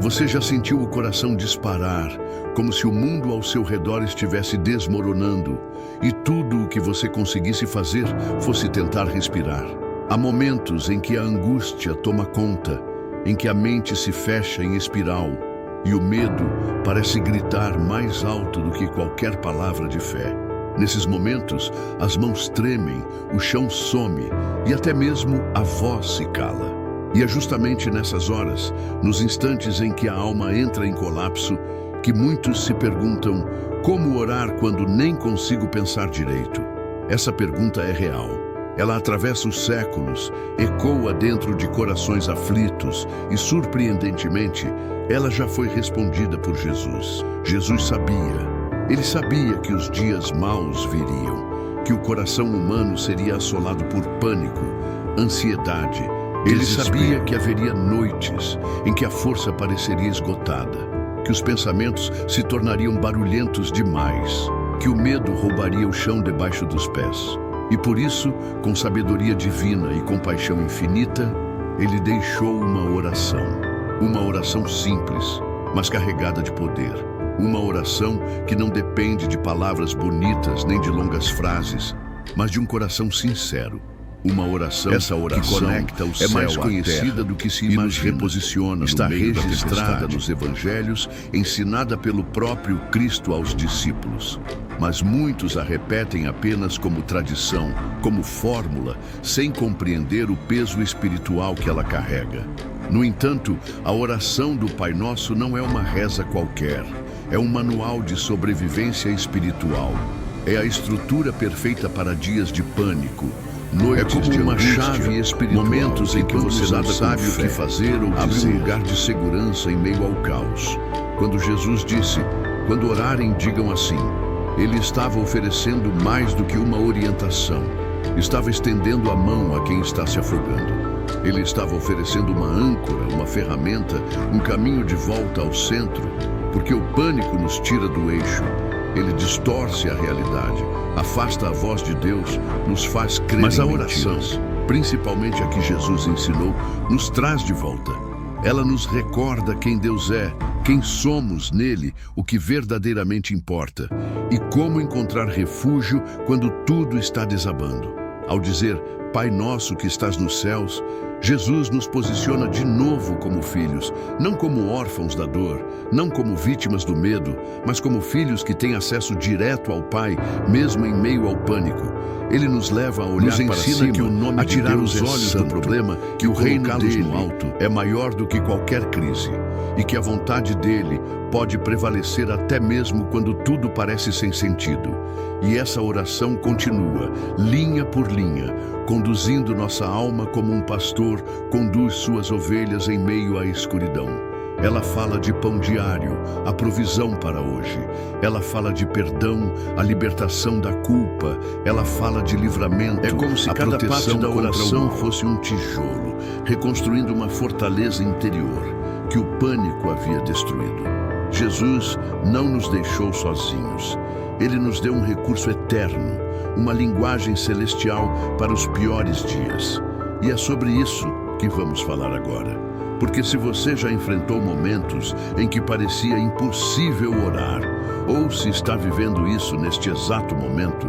Você já sentiu o coração disparar, como se o mundo ao seu redor estivesse desmoronando e tudo o que você conseguisse fazer fosse tentar respirar? Há momentos em que a angústia toma conta, em que a mente se fecha em espiral e o medo parece gritar mais alto do que qualquer palavra de fé. Nesses momentos, as mãos tremem, o chão some e até mesmo a voz se cala. E é justamente nessas horas, nos instantes em que a alma entra em colapso, que muitos se perguntam: como orar quando nem consigo pensar direito? Essa pergunta é real. Ela atravessa os séculos, ecoa dentro de corações aflitos e, surpreendentemente, ela já foi respondida por Jesus. Jesus sabia. Ele sabia que os dias maus viriam, que o coração humano seria assolado por pânico, ansiedade. Ele sabia que haveria noites em que a força pareceria esgotada, que os pensamentos se tornariam barulhentos demais, que o medo roubaria o chão debaixo dos pés. E por isso, com sabedoria divina e compaixão infinita, ele deixou uma oração simples, mas carregada de poder. Uma oração que não depende de palavras bonitas nem de longas frases, mas de um coração sincero. Uma oração, essa oração que conecta o céu é mais conhecida do que se imagina, e nos reposiciona, está registrada nos evangelhos, ensinada pelo próprio Cristo aos discípulos. Mas muitos a repetem apenas como tradição, como fórmula, sem compreender o peso espiritual que ela carrega. No entanto, a oração do Pai Nosso não é uma reza qualquer, é um manual de sobrevivência espiritual. É a estrutura perfeita para dias de pânico, noites de uma chave espiritual, momentos em que você não sabe o que fazer ou dizer. Abre um lugar de segurança em meio ao caos. Quando Jesus disse: quando orarem, digam assim, ele estava oferecendo mais do que uma orientação. Estava estendendo a mão a quem está se afogando. Ele estava oferecendo uma âncora, uma ferramenta, um caminho de volta ao centro, porque o pânico nos tira do eixo. Ele distorce a realidade, afasta a voz de Deus, nos faz crer em mentiras. Mas a oração, principalmente a que Jesus ensinou, nos traz de volta. Ela nos recorda quem Deus é, quem somos nele, o que verdadeiramente importa, e como encontrar refúgio quando tudo está desabando. Ao dizer: Pai Nosso que estás nos céus, Jesus nos posiciona de novo como filhos, não como órfãos da dor, não como vítimas do medo, mas como filhos que têm acesso direto ao Pai, mesmo em meio ao pânico. Ele nos leva a olhar para cima, que o nome a tirar os olhos do problema, que o reino dele no alto é maior do que qualquer crise, e que a vontade dele pode prevalecer até mesmo quando tudo parece sem sentido. E essa oração continua, linha por linha, conduzindo nossa alma como um pastor conduz suas ovelhas em meio à escuridão. Ela fala de pão diário, a provisão para hoje. Ela fala de perdão, a libertação da culpa. Ela fala de livramento. É como se cada parte da oração fosse um tijolo, reconstruindo uma fortaleza interior que o pânico havia destruído. Jesus não nos deixou sozinhos. Ele nos deu um recurso eterno, uma linguagem celestial para os piores dias. E é sobre isso que vamos falar agora. Porque se você já enfrentou momentos em que parecia impossível orar, ou se está vivendo isso neste exato momento,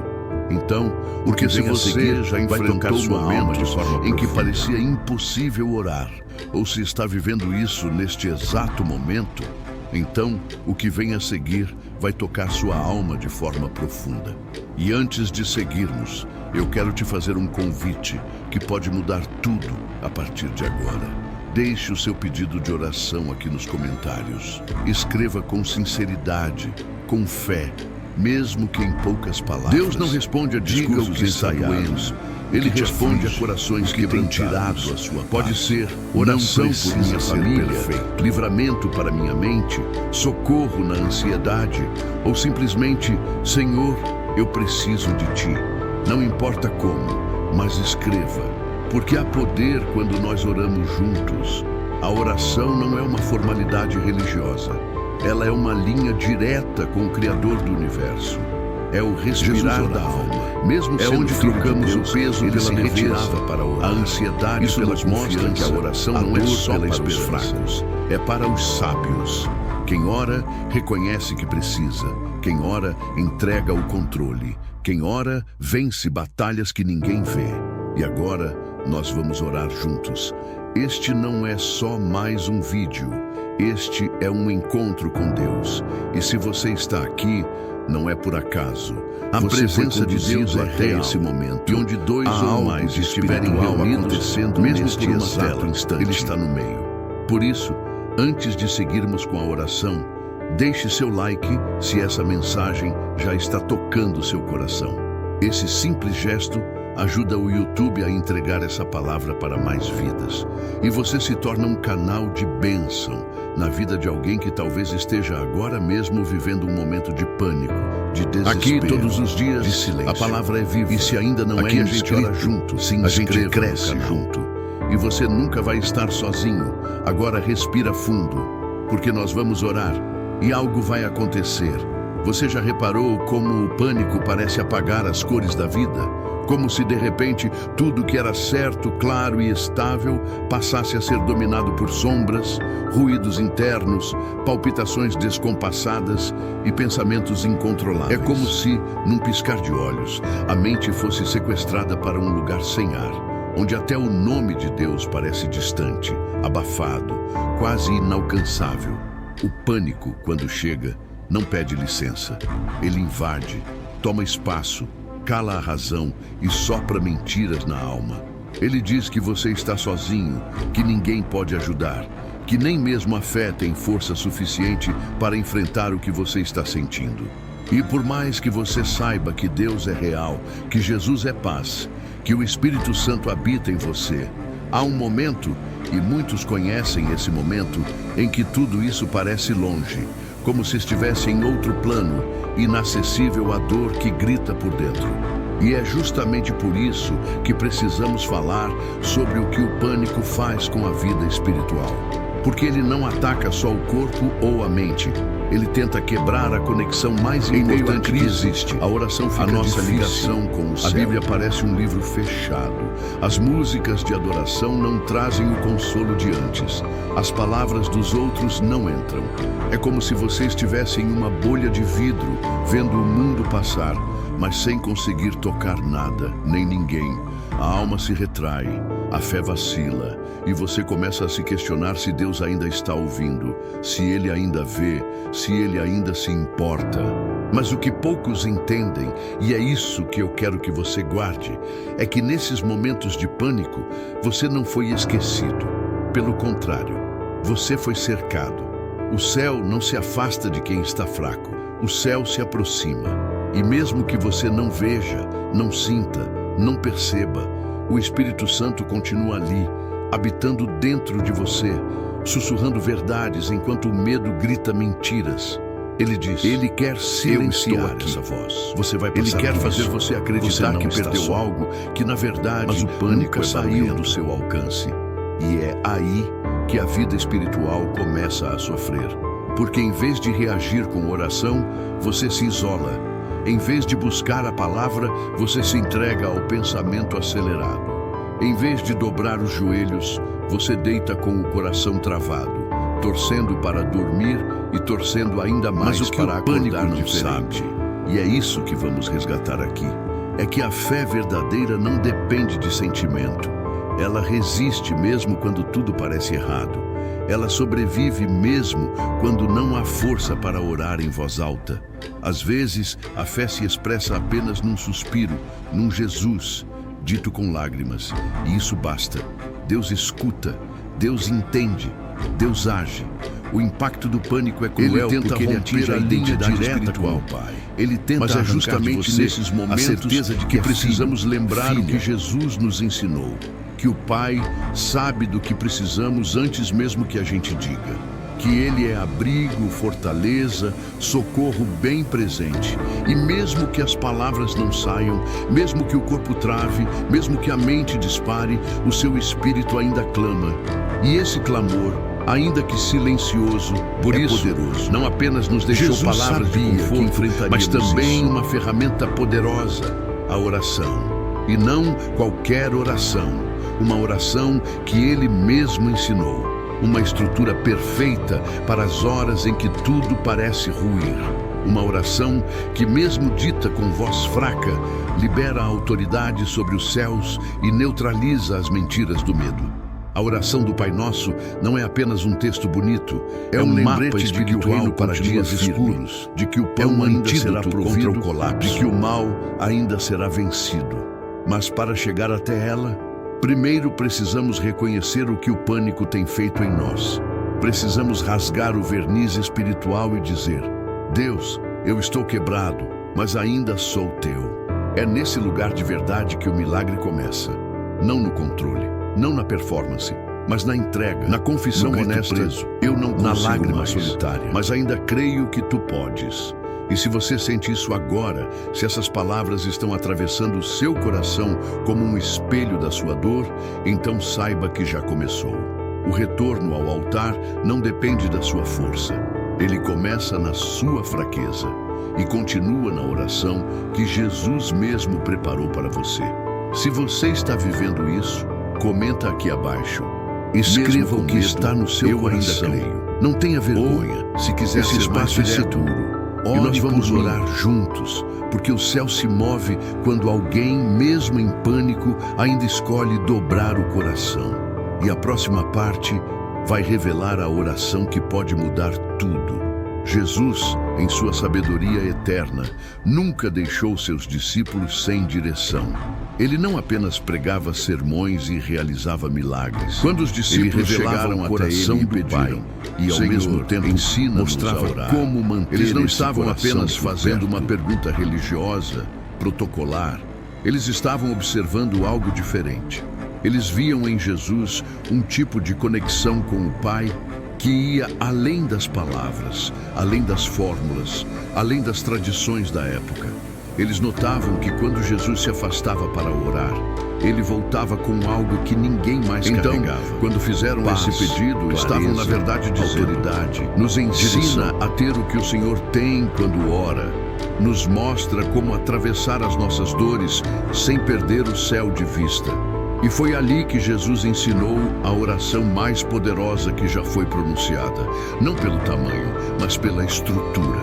então, porque se você já enfrentou momentos em que parecia impossível orar, ou se está vivendo isso neste exato momento, então o que vem a seguir vai tocar sua alma de forma profunda. E antes de seguirmos, eu quero te fazer um convite que pode mudar tudo a partir de agora. Deixe o seu pedido de oração aqui nos comentários. Escreva com sinceridade, com fé, mesmo que em poucas palavras. Deus não responde a discursos ensaiados. Ele responde a corações que têm tirado a sua paz. Pode ser oração por minha família, livramento para minha mente, socorro na ansiedade, ou simplesmente: Senhor, eu preciso de Ti. Não importa como, mas escreva, porque há poder quando nós oramos juntos. A oração não é uma formalidade religiosa. Ela é uma linha direta com o Criador do universo. É o respirar da alma. Mesmo é onde trocamos o peso pela leveza, para orar. A ansiedade pela confiança, que a oração não é só para os fracos. é para os sábios. Quem ora, reconhece que precisa. Quem ora, entrega o controle. Quem ora, vence batalhas que ninguém vê. E agora, nós vamos orar juntos. Este não é só mais um vídeo. Este é um encontro com Deus. E se você está aqui, não é por acaso. A presença de Deus é real. Esse momento, e onde dois ou mais estiverem reunidos, mesmo por uma exato instante, Ele está no meio. Por isso, antes de seguirmos com a oração, deixe seu like se essa mensagem já está tocando seu coração. Esse simples gesto ajuda o YouTube a entregar essa palavra para mais vidas. E você se torna um canal de bênção na vida de alguém que talvez esteja agora mesmo vivendo um momento de pânico, de desespero. Aqui, todos os dias, de silêncio. A palavra é viva. E se ainda não aqui é, a gente ora junto. A gente cresce junto. E você nunca vai estar sozinho. Agora respira fundo, porque nós vamos orar e algo vai acontecer. Você já reparou como o pânico parece apagar as cores da vida? Como se de repente tudo que era certo, claro e estável passasse a ser dominado por sombras, ruídos internos, palpitações descompassadas e pensamentos incontroláveis. É como se, num piscar de olhos, a mente fosse sequestrada para um lugar sem ar, onde até o nome de Deus parece distante, abafado, quase inalcançável. O pânico, quando chega, não pede licença. Ele invade, toma espaço, cala a razão e sopra mentiras na alma. Ele diz que você está sozinho, que ninguém pode ajudar, que nem mesmo a fé tem força suficiente para enfrentar o que você está sentindo. E por mais que você saiba que Deus é real, que Jesus é paz, que o Espírito Santo habita em você, há um momento, e muitos conhecem esse momento, em que tudo isso parece longe, como se estivesse em outro plano, inacessível à dor que grita por dentro. E é justamente por isso que precisamos falar sobre o que o pânico faz com a vida espiritual. Porque ele não ataca só o corpo ou a mente. Ele tenta quebrar a conexão mais importante que existe. A oração fica a nossa ligação com o céu. A Bíblia parece um livro fechado. As músicas de adoração não trazem o consolo de antes. As palavras dos outros não entram. É como se você estivesse em uma bolha de vidro, vendo o mundo passar, mas sem conseguir tocar nada, nem ninguém. A alma se retrai, a fé vacila, e você começa a se questionar se Deus ainda está ouvindo, se Ele ainda vê, se Ele ainda se importa. Mas o que poucos entendem, e é isso que eu quero que você guarde, é que nesses momentos de pânico, você não foi esquecido. Pelo contrário, você foi cercado. O céu não se afasta de quem está fraco, o céu se aproxima. E mesmo que você não veja, não sinta, não perceba, o Espírito Santo continua ali, habitando dentro de você, sussurrando verdades enquanto o medo grita mentiras. Ele diz, Ele quer silenciar essa voz. Você vai passar. Ele quer fazer você acreditar que perdeu algo que na verdade mas o pânico saiu do seu alcance. E é aí que a vida espiritual começa a sofrer. Porque em vez de reagir com oração, você se isola. Em vez de buscar a palavra, você se entrega ao pensamento acelerado. Em vez de dobrar os joelhos, você deita com o coração travado, torcendo para dormir e torcendo ainda mais para acordar diferente. E é isso que vamos resgatar aqui. É que a fé verdadeira não depende de sentimento. Ela resiste mesmo quando tudo parece errado. Ela sobrevive mesmo quando não há força para orar em voz alta. Às vezes, a fé se expressa apenas num suspiro, num Jesus, dito com lágrimas. E isso basta. Deus escuta, Deus entende, Deus age. O impacto do pânico é cruel porque ele atinge a identidade espiritual, Pai. Ele tenta mas é justamente nesses momentos a certeza de que precisamos lembrar o que Jesus nos ensinou. Que o Pai sabe do que precisamos antes mesmo que a gente diga. Que Ele é abrigo, fortaleza, socorro bem presente. E mesmo que as palavras não saiam, mesmo que o corpo trave, mesmo que a mente dispare, o seu espírito ainda clama. E esse clamor, ainda que silencioso, por isso, poderoso. Não apenas nos deixou Jesus palavras de conforto, mas também uma ferramenta poderosa, a oração. E não qualquer oração. Uma oração que Ele mesmo ensinou. uma estrutura perfeita para as horas em que tudo parece ruir. Uma oração que, mesmo dita com voz fraca, libera a autoridade sobre os céus e neutraliza as mentiras do medo. A oração do Pai Nosso não é apenas um texto bonito, é um lembrete de que o reino para dias escuros, de que o pão ainda será provido, de que o mal ainda será vencido. Mas para chegar até ela, primeiro precisamos reconhecer o que o pânico tem feito em nós. Precisamos rasgar o verniz espiritual e dizer: Deus, eu estou quebrado, mas ainda sou teu. É nesse lugar de verdade que o milagre começa. Não no controle, não na performance, mas na entrega, na confissão honesta. Eu não consigo, na lágrima solitária, mas ainda creio que tu podes. E se você sente isso agora, se essas palavras estão atravessando o seu coração como um espelho da sua dor, então saiba que já começou. O retorno ao altar não depende da sua força. Ele começa na sua fraqueza e continua na oração que Jesus mesmo preparou para você. Se você está vivendo isso, comenta aqui abaixo. Escreva o que está no seu coração. Eu ainda creio. Não tenha vergonha. Ou, se quiser, esse espaço é seguro. E nós vamos orar juntos, porque o céu se move quando alguém, mesmo em pânico, ainda escolhe dobrar o coração. E a próxima parte vai revelar a oração que pode mudar tudo. Jesus, em sua sabedoria eterna, nunca deixou seus discípulos sem direção. Ele não apenas pregava sermões e realizava milagres. Quando os discípulos chegaram até ele e pediram, e ao mesmo tempo mostrava como manter. Eles não estavam apenas fazendo uma pergunta religiosa, protocolar. Eles estavam observando algo diferente. Eles viam em Jesus um tipo de conexão com o Pai que ia além das palavras, além das fórmulas, além das tradições da época. Eles notavam que quando Jesus se afastava para orar, ele voltava com algo que ninguém mais carregava. Quando fizeram esse pedido, estavam na verdade dizendo: autoridade, nos ensina a ter o que o Senhor tem quando ora. Nos mostra como atravessar as nossas dores sem perder o céu de vista. E foi ali que Jesus ensinou a oração mais poderosa que já foi pronunciada. Não pelo tamanho, mas pela estrutura.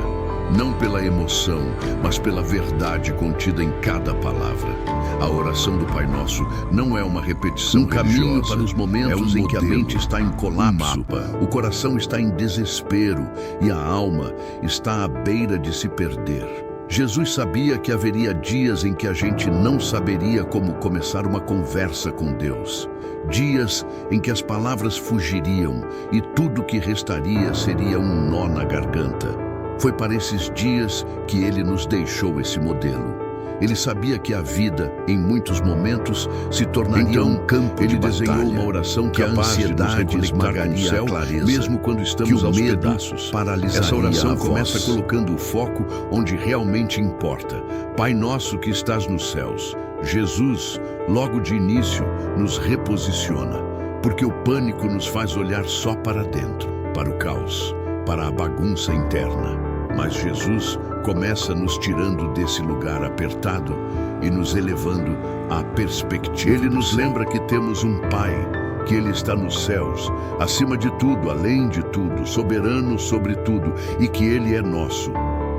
Não pela emoção, mas pela verdade contida em cada palavra. A oração do Pai Nosso não é uma repetição caminho para os momentos em que a mente está em colapso, o coração está em desespero e a alma está à beira de se perder. Jesus sabia que haveria dias em que a gente não saberia como começar uma conversa com Deus. Dias em que as palavras fugiriam e tudo que restaria seria um nó na garganta. Foi para esses dias que ele nos deixou esse modelo. Ele sabia que a vida, em muitos momentos, se tornaria um campo de batalha. Ele desenhou uma oração que a ansiedade esmagaria o céu, mesmo quando estamos aos pedaços. Essa oração começa colocando o foco onde realmente importa. Pai nosso que estás nos céus. Jesus, logo de início, nos reposiciona, porque o pânico nos faz olhar só para dentro, para o caos, para a bagunça interna. Mas Jesus começa nos tirando desse lugar apertado e nos elevando à perspectiva. Ele nos lembra que temos um Pai, que Ele está nos céus, acima de tudo, além de tudo, soberano sobre tudo, e que Ele é nosso.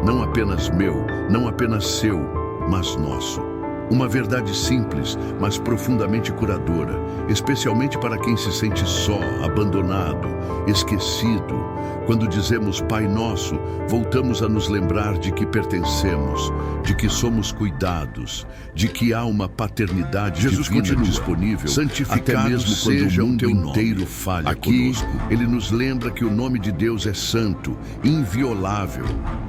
Não apenas meu, não apenas seu, mas nosso. Uma verdade simples, mas profundamente curadora, especialmente para quem se sente só, abandonado, esquecido. Quando dizemos Pai Nosso, voltamos a nos lembrar de que pertencemos, de que somos cuidados, de que há uma paternidade divina disponível, santificado até mesmo seja quando o mundo inteiro falha conosco. Ele nos lembra que o nome de Deus é santo, inviolável,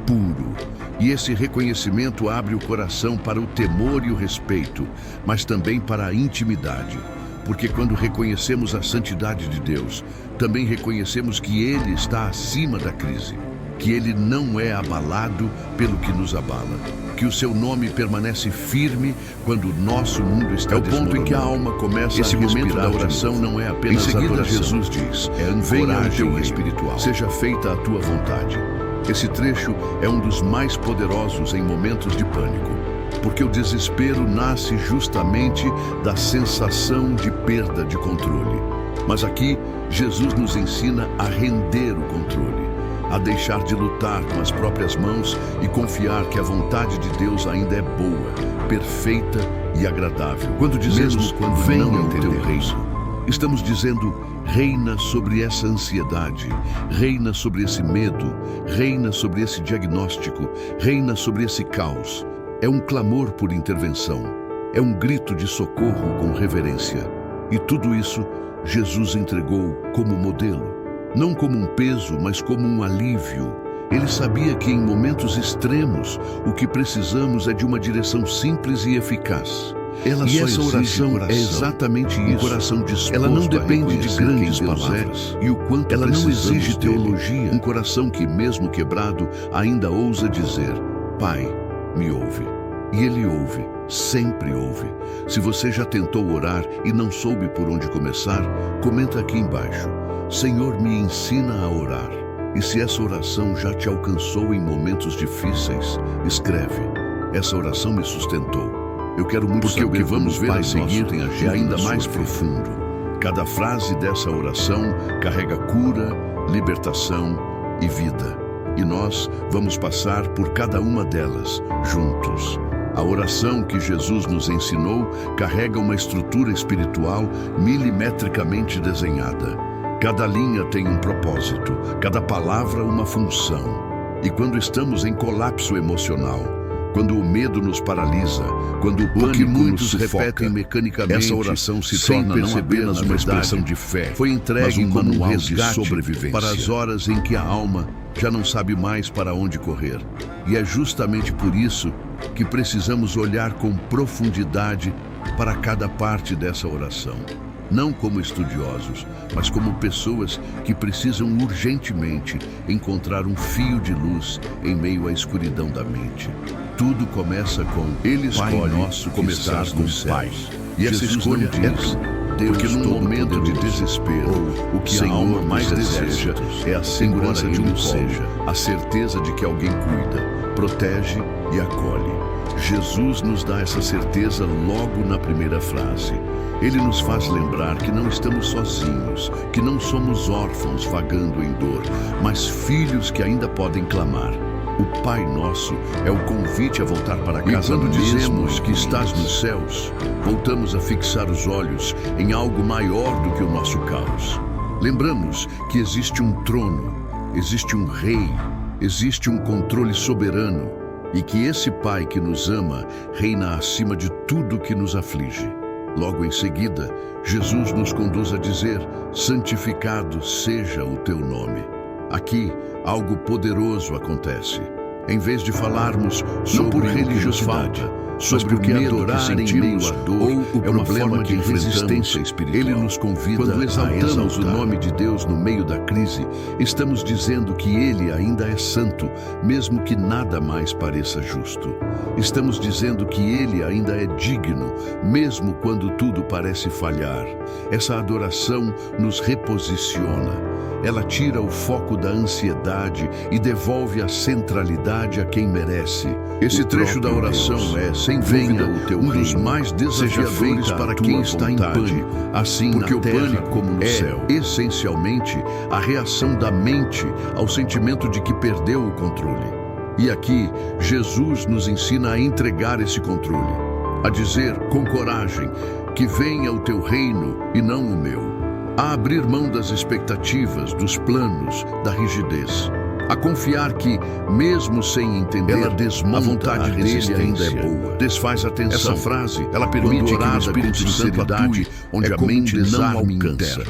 puro. E esse reconhecimento abre o coração para o temor e o respeito, mas também para a intimidade. Porque quando reconhecemos a santidade de Deus, também reconhecemos que Ele está acima da crise, que Ele não é abalado pelo que nos abala, que o seu nome permanece firme quando o nosso mundo está desmoronando. É o ponto em que a alma começa a respirar. Esse momento da oração não é apenas adoração. Em seguida, Jesus diz: venha o teu espiritual, seja feita a tua vontade. Esse trecho é um dos mais poderosos em momentos de pânico, porque o desespero nasce justamente da sensação de perda de controle. Mas aqui, Jesus nos ensina a render o controle, a deixar de lutar com as próprias mãos e confiar que a vontade de Deus ainda é boa, perfeita e agradável. Quando dizemos, venha o teu reino, estamos dizendo, reina sobre essa ansiedade, reina sobre esse medo, reina sobre esse diagnóstico, reina sobre esse caos. É um clamor por intervenção, é um grito de socorro com reverência. E tudo isso Jesus entregou como modelo, não como um peso, mas como um alívio. Ele sabia que em momentos extremos, o que precisamos é de uma direção simples e eficaz. E essa oração é exatamente isso. Um coração disposto. Ela não depende de grandes palavras e o quanto ela não exige teologia. Um coração que, mesmo quebrado, ainda ousa dizer: Pai, me ouve. E Ele ouve, sempre ouve. Se você já tentou orar e não soube por onde começar, comenta aqui embaixo: Senhor, me ensina a orar. E se essa oração já te alcançou em momentos difíceis, escreve: essa oração me sustentou. Eu quero muito saber, porque o que vamos ver a seguir é ainda mais profundo. Cada frase dessa oração carrega cura, libertação e vida. E nós vamos passar por cada uma delas juntos. A oração que Jesus nos ensinou carrega uma estrutura espiritual milimetricamente desenhada. Cada linha tem um propósito, cada palavra uma função. E quando estamos em colapso emocional, quando o medo nos paralisa, quando o pânico nos repetem mecanicamente, essa oração se torna não apenas uma expressão de fé, foi entregue como um resgate de sobrevivência para as horas em que a alma já não sabe mais para onde correr. E é justamente por isso que precisamos olhar com profundidade para cada parte dessa oração. Não como estudiosos, mas como pessoas que precisam urgentemente encontrar um fio de luz em meio à escuridão da mente. Tudo começa com Ele escolhe nosso começar nos céus. E essa escolha diz, porque num momento de desespero, o que a alma mais deseja é a segurança de um colo, a certeza de que alguém cuida, protege e acolhe. Jesus nos dá essa certeza logo na primeira frase. Ele nos faz lembrar que não estamos sozinhos, que não somos órfãos vagando em dor, mas filhos que ainda podem clamar. O Pai Nosso é o convite a voltar para casa. E quando dizemos que estás nos céus, voltamos a fixar os olhos em algo maior do que o nosso caos. Lembramos que existe um trono, existe um rei, existe um controle soberano e que esse Pai que nos ama reina acima de tudo que nos aflige. Logo em seguida, Jesus nos conduz a dizer: santificado seja o teu nome. Aqui, algo poderoso acontece. Em vez de falarmos sobre religiosidade, sobre o que adorar em meio à dor ou o problema de resistência espiritual, Ele nos convida quando exaltamos o nome de Deus no meio da crise, estamos dizendo que Ele ainda é santo, mesmo que nada mais pareça justo. Estamos dizendo que Ele ainda é digno, mesmo quando tudo parece falhar. Essa adoração nos reposiciona. Ela tira o foco da ansiedade e devolve a centralidade a quem merece. Esse trecho da oração é, sem dúvida, um dos mais desafiadores para quem está em pânico, assim porque na terra, o pânico como no céu, essencialmente a reação da mente ao sentimento de que perdeu o controle. E aqui, Jesus nos ensina a entregar esse controle, a dizer com coragem que venha o teu reino e não o meu. A abrir mão das expectativas, dos planos, da rigidez. A confiar que, mesmo sem entender, ela desmonta a vontade dele ainda é boa. Desfaz a tensão. Essa frase, ela permite que o Espírito Santo atue onde a mente não alcança.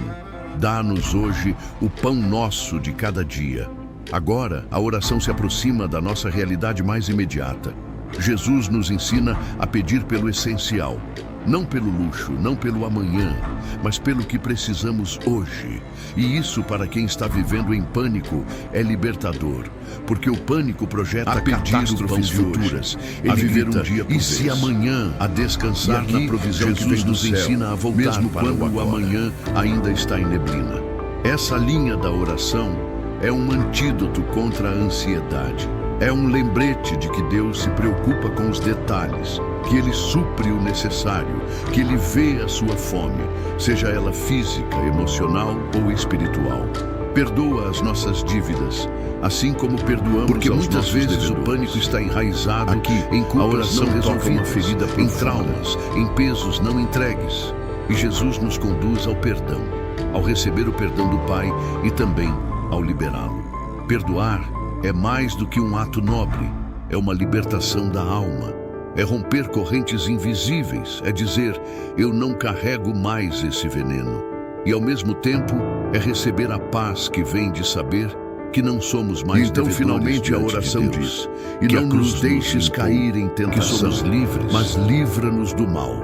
Dá-nos hoje o pão nosso de cada dia. Agora, a oração se aproxima da nossa realidade mais imediata. Jesus nos ensina a pedir pelo essencial. Não pelo luxo, não pelo amanhã, mas pelo que precisamos hoje. E isso, para quem está vivendo em pânico, é libertador, porque o pânico projeta catástrofes futuras, a viver um dia por vez. E se amanhã, a descansar na provisão que vem do céu, nos ensina a voltar mesmo quando o amanhã ainda está em neblina. Essa linha da oração é um antídoto contra a ansiedade. É um lembrete de que Deus se preocupa com os detalhes, que Ele supre o necessário, que Ele vê a sua fome, seja ela física, emocional ou espiritual. Perdoa as nossas dívidas, assim como perdoamos Porque aos muitas nossos vezes devedores. O pânico está enraizado Aqui, em a oração culpas não toca uma resolvidas, ferida em profunda, traumas, em pesos não entregues. E Jesus nos conduz ao perdão, ao receber o perdão do Pai e também ao liberá-lo. Perdoar é mais do que um ato nobre, é uma libertação da alma. É romper correntes invisíveis, é dizer, eu não carrego mais esse veneno. E ao mesmo tempo, é receber a paz que vem de saber que não somos mais Então, devedores finalmente, a diante de oração Deus. diz, E que não a nos cruz deixes nos cair em limpou, que tentação, somos livres. mas livra-nos do mal.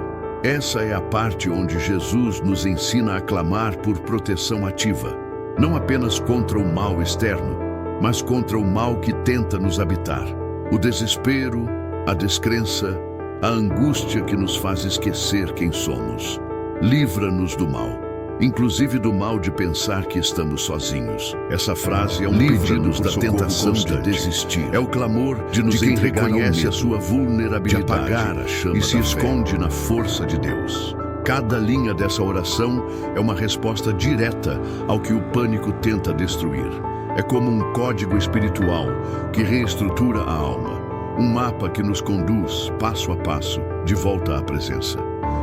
Essa é a parte onde Jesus nos ensina a clamar por proteção ativa, não apenas contra o mal externo, mas contra o mal que tenta nos habitar. O desespero, a descrença, a angústia que nos faz esquecer quem somos. Livra-nos do mal, inclusive do mal de pensar que estamos sozinhos. Essa frase é um pedido da tentação de desistir. É o clamor de quem reconhece a sua vulnerabilidade, de apagar a chama e se esconde na força de Deus. Cada linha dessa oração é uma resposta direta ao que o pânico tenta destruir. É como um código espiritual que reestrutura a alma, um mapa que nos conduz, passo a passo, de volta à presença.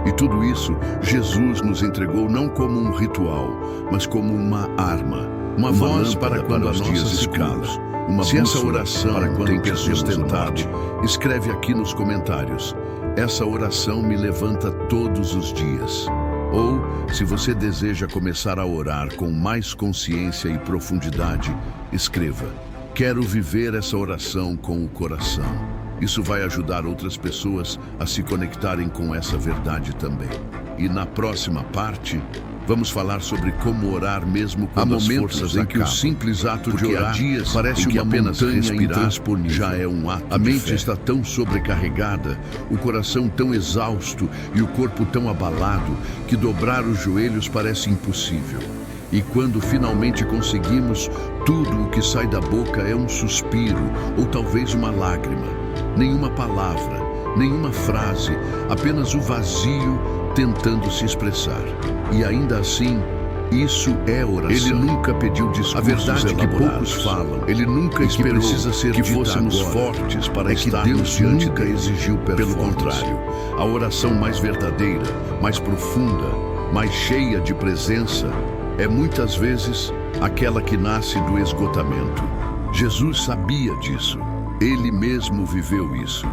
E tudo isso, Jesus nos entregou não como um ritual, mas como uma arma, uma voz para quando os dias escuros, uma se essa oração para quando tem que sustentar-te, escreve aqui nos comentários, essa oração me levanta todos os dias. Ou, se você deseja começar a orar com mais consciência e profundidade, escreva, quero viver essa oração com o coração. Isso vai ajudar outras pessoas a se conectarem com essa verdade também. E na próxima parte, vamos falar sobre como orar mesmo quando as forças em que o simples ato de orar parece que apenas respirar já é um ato. A mente está tão sobrecarregada, o coração tão exausto e o corpo tão abalado que dobrar os joelhos parece impossível. E quando finalmente conseguimos, tudo o que sai da boca é um suspiro ou talvez uma lágrima. Nenhuma palavra, nenhuma frase, apenas o vazio tentando se expressar. E ainda assim, isso é oração. Ele nunca pediu discursos. A verdade é que poucos falam. Ele nunca esperou que fôssemos fortes para estar diante nunca exigiu performance. Pelo contrário, a oração mais verdadeira, mais profunda, mais cheia de presença, é muitas vezes aquela que nasce do esgotamento. Jesus sabia disso. Ele mesmo viveu isso.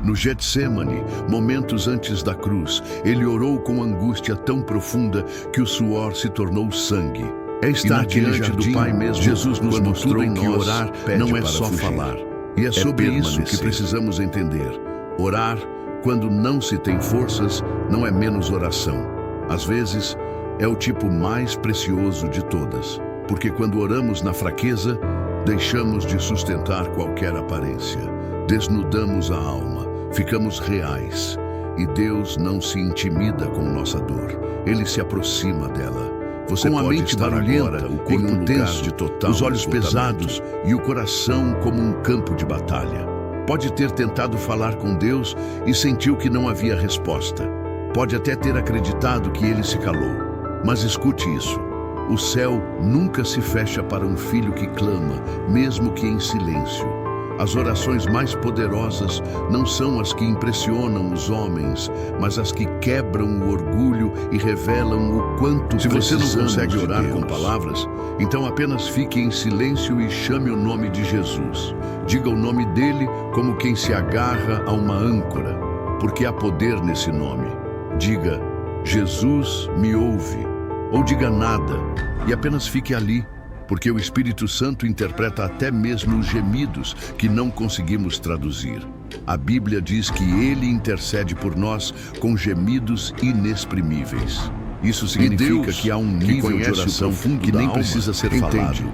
No Getsêmani, momentos antes da cruz, ele orou com angústia tão profunda que o suor se tornou sangue. É estar diante do Pai mesmo. Jesus nos mostrou que orar não é só falar. E é sobre isso que precisamos entender. Orar, quando não se tem forças, não é menos oração. Às vezes, é o tipo mais precioso de todas. Porque quando oramos na fraqueza, deixamos de sustentar qualquer aparência. Desnudamos a alma, ficamos reais. E Deus não se intimida com nossa dor. Ele se aproxima dela. Você com a mente barulhenta, o corpo tenso, de total os olhos pesados e o coração como um campo de batalha. Pode ter tentado falar com Deus e sentiu que não havia resposta. Pode até ter acreditado que ele se calou. Mas escute isso. O céu nunca se fecha para um filho que clama, mesmo que em silêncio. As orações mais poderosas não são as que impressionam os homens, mas as que quebram o orgulho e revelam o quanto precisamos. Se você não consegue orar com palavras, então apenas fique em silêncio e chame o nome de Jesus. Diga o nome dele como quem se agarra a uma âncora, porque há poder nesse nome. Diga, Jesus me ouve. Ou diga nada e apenas fique ali, porque o Espírito Santo interpreta até mesmo os gemidos que não conseguimos traduzir. A Bíblia diz que ele intercede por nós com gemidos inexprimíveis. Isso significa que há um nível de oração que nem precisa ser falado.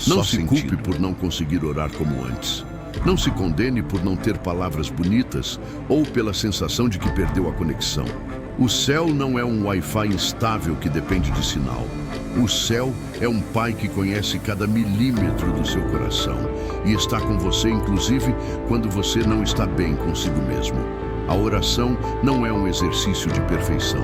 Não se culpe por não conseguir orar como antes. Não se condene por não ter palavras bonitas ou pela sensação de que perdeu a conexão. O céu não é um Wi-Fi instável que depende de sinal. O céu é um Pai que conhece cada milímetro do seu coração e está com você, inclusive, quando você não está bem consigo mesmo. A oração não é um exercício de perfeição.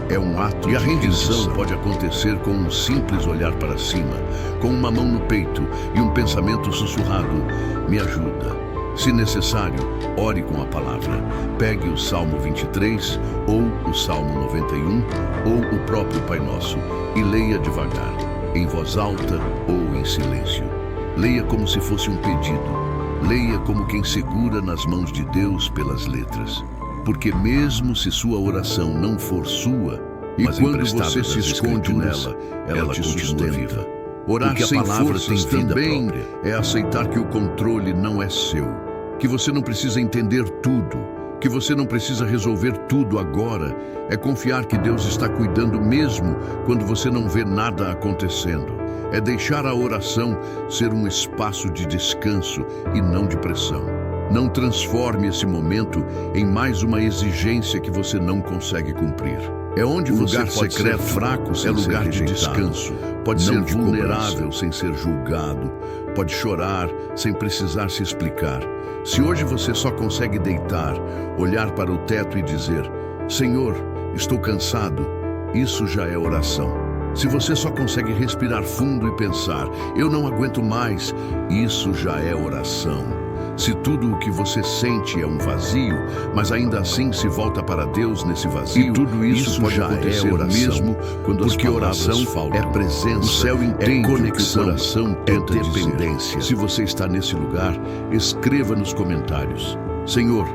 É um ato. E a rendição pode acontecer com um simples olhar para cima, com uma mão no peito e um pensamento sussurrado: me ajuda. Se necessário, ore com a palavra. Pegue o Salmo 23, ou o Salmo 91, ou o próprio Pai Nosso, e leia devagar, em voz alta ou em silêncio. Leia como se fosse um pedido. Leia como quem segura nas mãos de Deus pelas letras. Porque mesmo se sua oração não for sua, e quando você se esconde nela, ela te sustenta. Orar sem forças também é aceitar que o controle não é seu, que você não precisa entender tudo, que você não precisa resolver tudo agora. É confiar que Deus está cuidando mesmo quando você não vê nada acontecendo. É deixar a oração ser um espaço de descanso e não de pressão. Não transforme esse momento em mais uma exigência que você não consegue cumprir. É onde você pode ser fraco, é lugar de descanso. Pode ser vulnerável sem ser julgado. Pode chorar sem precisar se explicar. Se hoje você só consegue deitar, olhar para o teto e dizer: Senhor, estou cansado, isso já é oração. Se você só consegue respirar fundo e pensar: eu não aguento mais, isso já é oração. Se tudo o que você sente é um vazio, mas ainda assim se volta para Deus nesse vazio, e tudo isso pode acontecer mesmo quando as palavras faltam. É presença, o céu entende, conexão, oração é dependência. Se você está nesse lugar, escreva nos comentários: Senhor,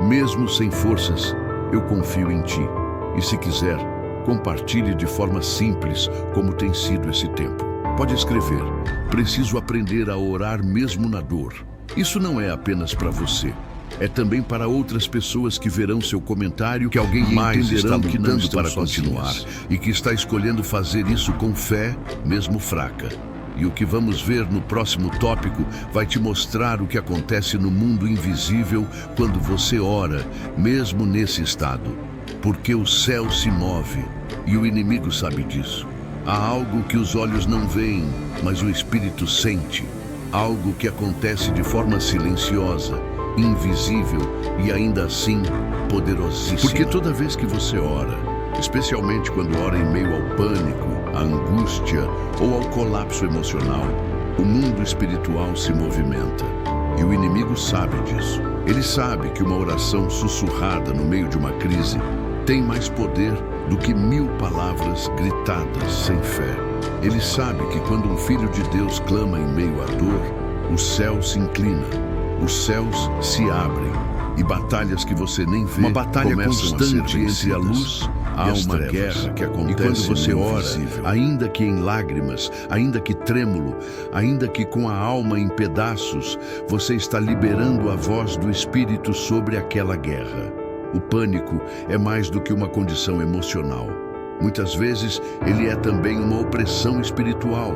mesmo sem forças, eu confio em Ti. E se quiser, compartilhe de forma simples como tem sido esse tempo. Pode escrever: preciso aprender a orar mesmo na dor. Isso não é apenas para você, é também para outras pessoas que verão seu comentário, que alguém mais está lutando para continuar e que está escolhendo fazer isso com fé, mesmo fraca. E o que vamos ver no próximo tópico vai te mostrar o que acontece no mundo invisível quando você ora, mesmo nesse estado. Porque o céu se move e o inimigo sabe disso. Há algo que os olhos não veem, mas o espírito sente. Algo que acontece de forma silenciosa, invisível e ainda assim poderosíssima. Porque toda vez que você ora, especialmente quando ora em meio ao pânico, à angústia ou ao colapso emocional, o mundo espiritual se movimenta. E o inimigo sabe disso. Ele sabe que uma oração sussurrada no meio de uma crise tem mais poder do que 1000 palavras gritadas sem fé. Ele sabe que quando um filho de Deus clama em meio à dor, o céu se inclina, os céus se abrem e batalhas que você nem vê, uma batalha constante entre a luz há uma guerra que acontece. E quando você ora, ainda que em lágrimas, ainda que trêmulo, ainda que com a alma em pedaços, você está liberando a voz do Espírito sobre aquela guerra. O pânico é mais do que uma condição emocional. Muitas vezes ele é também uma opressão espiritual,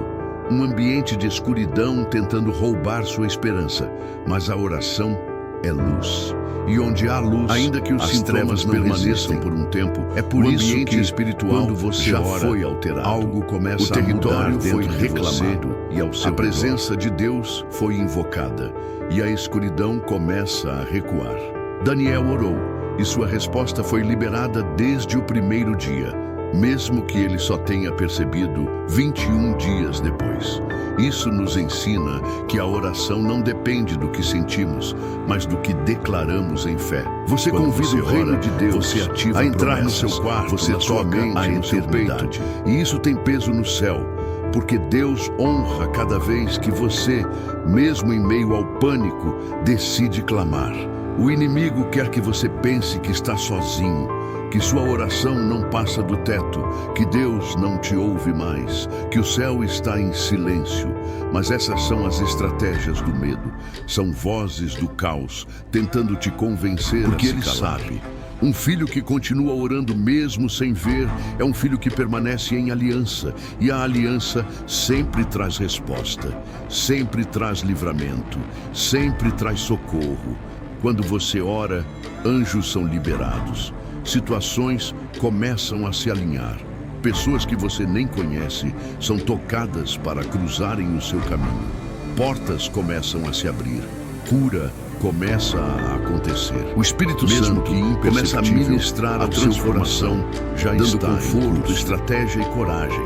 um ambiente de escuridão tentando roubar sua esperança. Mas a oração é luz. E onde há luz, ainda que os sintomas não permaneçam por um tempo, é por isso que espiritual, quando você já ora, foi alterado. Algo começa o território a mudar, foi reclamado e ao seu a presença de Deus foi invocada e a escuridão começa a recuar. Daniel orou e sua resposta foi liberada desde o primeiro dia, mesmo que ele só tenha percebido 21 dias depois. Isso nos ensina que a oração não depende do que sentimos, mas do que declaramos em fé. Você convida o reino de Deus, você ativa a entrar no seu quarto, você toca a eternidade. E isso tem peso no céu, porque Deus honra cada vez que você, mesmo em meio ao pânico, decide clamar. O inimigo quer que você pense que está sozinho, que sua oração não passa do teto, que Deus não te ouve mais, que o céu está em silêncio. Mas essas são as estratégias do medo. São vozes do caos tentando te convencer, porque ele sabe. Um filho que continua orando mesmo sem ver é um filho que permanece em aliança. E a aliança sempre traz resposta, sempre traz livramento, sempre traz socorro. Quando você ora, anjos são liberados. Situações começam a se alinhar. Pessoas que você nem conhece são tocadas para cruzarem o seu caminho. Portas começam a se abrir. cura começa a acontecer. O Espírito Mesmo Santo que começa a ministrar a ao seu coração, já dando está conforto, incluso. estratégia e coragem.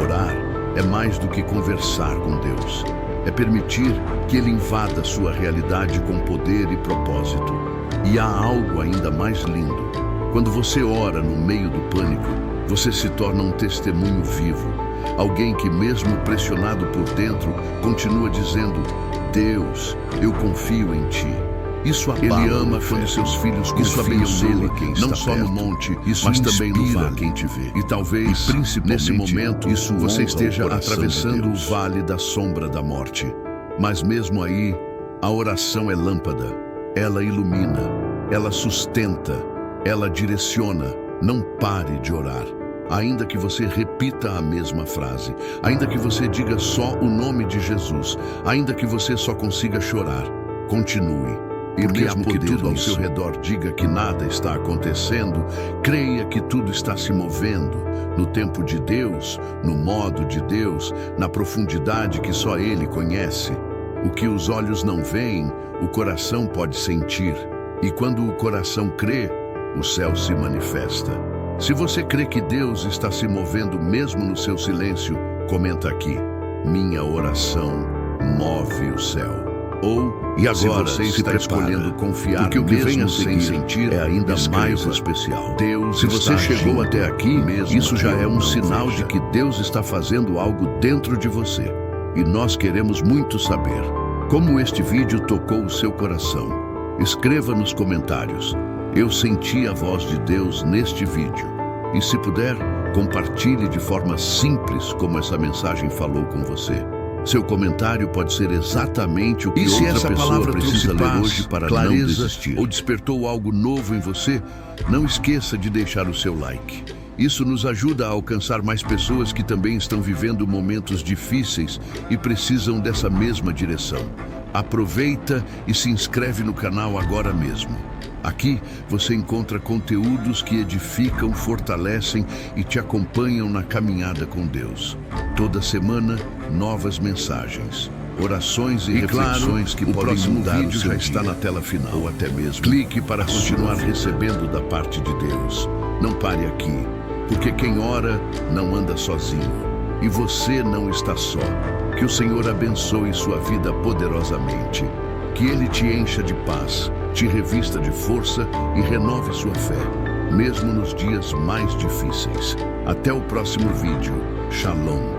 Orar é mais do que conversar com Deus. É permitir que Ele invada sua realidade com poder e propósito. E há algo ainda mais lindo. Quando você ora no meio do pânico, você se torna um testemunho vivo. Alguém que, mesmo pressionado por dentro, continua dizendo: Deus, eu confio em Ti. Isso abala. Ele ama quando seus filhos confiam nele, não só no monte, mas também no vale. Quem te vê. E talvez, nesse momento, você esteja atravessando o vale da sombra da morte. Mas mesmo aí, a oração é lâmpada. Ela ilumina, ela sustenta, ela direciona. Não pare de orar. Ainda que você repita a mesma frase, ainda que você diga só o nome de Jesus, ainda que você só consiga chorar, continue. E mesmo que tudo ao seu redor diga que nada está acontecendo, creia que tudo está se movendo, no tempo de Deus, no modo de Deus, na profundidade que só Ele conhece. O que os olhos não veem, o coração pode sentir. E quando o coração crê, o céu se manifesta. Se você crê que Deus está se movendo mesmo no seu silêncio, comenta aqui: minha oração move o céu. Ou, e agora você está escolhendo confiar, porque o que vem a sem sentir é ainda mais especial. Deus, se você chegou até aqui, isso já é um sinal de que Deus está fazendo algo dentro de você. E nós queremos muito saber como este vídeo tocou o seu coração. Escreva nos comentários: eu senti a voz de Deus neste vídeo. E se puder, compartilhe de forma simples como essa mensagem falou com você. Seu comentário pode ser exatamente o que outra pessoa precisa ler hoje para não desistir. Ou despertou algo novo em você, não esqueça de deixar o seu like. Isso nos ajuda a alcançar mais pessoas que também estão vivendo momentos difíceis e precisam dessa mesma direção. Aproveita e se inscreve no canal agora mesmo. Aqui você encontra conteúdos que edificam, fortalecem e te acompanham na caminhada com Deus. Toda semana, novas mensagens, orações e reflexões que podem mudar o seu dia. Está na tela final. Ou até mesmo clique para continuar recebendo da parte de Deus. Não pare aqui, porque quem ora não anda sozinho. E você não está só. Que o Senhor abençoe sua vida poderosamente. Que Ele te encha de paz, te revista de força e renove sua fé, mesmo nos dias mais difíceis. Até o próximo vídeo. Shalom.